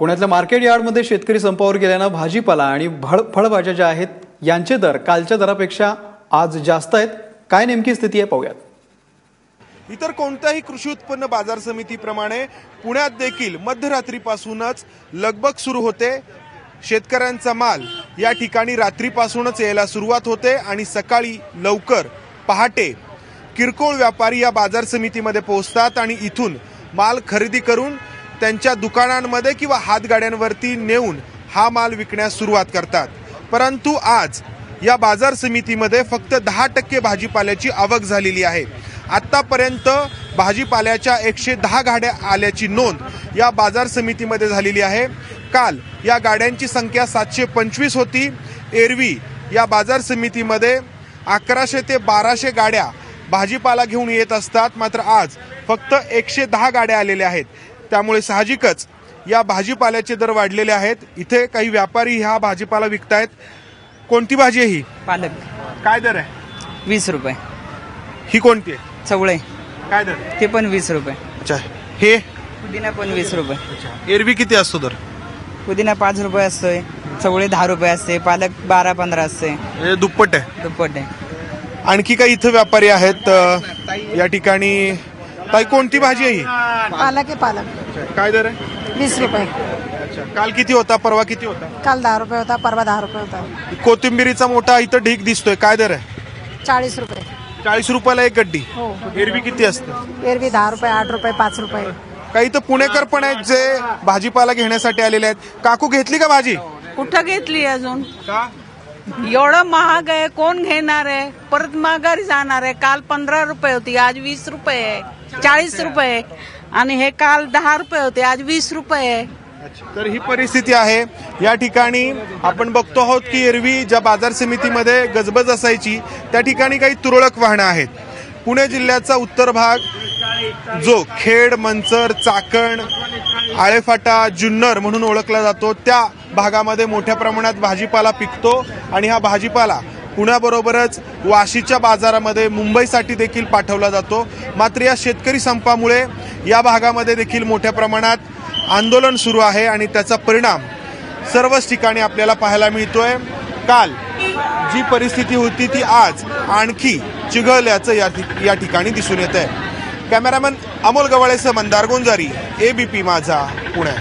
पुण्यातल्या मार्केट यार्डमध्ये शेतकरी संपावर गेल्यानं भाजीपाला आणि फळभाज्या ज्या आहेत यांचे दर कालच्या दरापेक्षा आज जास्त आहेत। काय नेमकी स्थिती आहे पाहूयात। इतर कोणत्याही कृषी उत्पन्न बाजार समितीप्रमाणे पुण्यात देखील मध्यरात्रीपासूनच लगबग सुरू होते। शेतकऱ्यांचा माल या ठिकाणी रात्रीपासूनच यायला सुरुवात होते आणि सकाळी लवकर पहाटे किरकोळ व्यापारी या बाजार समितीमध्ये पोहोचतात आणि इथून माल खरेदी करून त्यांच्या दुकानांमध्ये किंवा हातगाड्यांवरती नेऊन हा माल विकण्यास सुरुवात करतात। परंतु आज या बाजार समितीमध्ये फक्त 10% भाजीपाल्याची आवक झालेली आहे। आतापर्यंत भाजीपाल्याच्या 110 गाड्या आल्याची नोंद या बाजार समितीमध्ये झालेली आहे। काल या गाड्यांची संख्या 725 होती। एरवी या बाजार समितीमध्ये 1100 ते 1200 गाड्या भाजीपाला घेऊन येत असतात, मात्र आज फक्त 110 गाड्या आलेल्या आहेत। त्यामुळे साहजिकच या भाजीपाल्याचे दर वाढलेले आहेत। इथे काही व्यापारी हा भाजीपाला विकतायत। कोणती भाजी आहे ही? पालक। काय दर आहे? 20 रुपये। ही कोणती आहे? चवळे। काय दर? ते पण 20 रुपये। अच्छा, हे पुदिना पण 20 रुपये। एरवी किती असतो दर? पुदिना 5 रुपये असतोय, चवळे 10 रुपये असते, पालक 12-15 असते। हे दुप्पट आहे? दुप्पट आहे। आणखी काही इथे व्यापारी आहेत या ठिकाणी। ताई, कोणती भाजी आहे ही? पालक आहे। पालक काय दर आहे? 20 रुपये। अच्छा, काल किती होता? परवा किती होता? काल 10 रुपये होता, परवा 10 रुपये होता। कोथिंबिरीचा मोठा इथं ढीग दिसतोय, काय दर आहे? 40 रुपये। 40 रुपयाला एक गड्डी। हो। एरवी किती असतं? एरवी 10 रुपये, 8 रुपये, 5 रुपये। काही तर पुणेकर पण आहेत जे भाजीपाला घेण्यासाठी आलेले आहेत। काकू, घेतली का भाजी? कुठं घेतली अजून? का? एवढं महाग आहे, कोण घेणार आहे? परत माघारी जाणार आहे। काल 15 रुपये होती, आज 20 रुपये आहे, 40 रुपये। आणि हे काल 10 रुपये होते, आज 20 रुपये आहे। तर ही परिस्थिती आहे या ठिकाणी। आपण बघतो आहोत की एरवी ज्या बाजार समितीमध्ये गजबज असायची त्या ठिकाणी काही तुरळक वाहनं आहेत। पुणे जिल्ह्याचा उत्तर भाग जो खेड, मंचर, चाकण, आळेफाटा, जुन्नर म्हणून ओळखला जातो, त्या भागामध्ये मोठ्या प्रमाणात भाजीपाला पिकतो आणि हा भाजीपाला पुण्याबरोबरच वाशीच्या बाजारामध्ये मुंबईसाठी देखील पाठवला जातो। मात्र या शेतकरी संपामुळे या भागामध्ये देखील मोठ्या प्रमाणात आंदोलन सुरू आहे आणि त्याचा परिणाम सर्वच ठिकाणी आपल्याला पाहायला मिळतोय। काल जी परिस्थिती होती ती आज आणखी चिघळल्याचं या ठिकाणी दिसून येत आहे। कॅमेरामन अमोल गवाळेसह मंदार गोंजारी, ABP माझा, पुणे।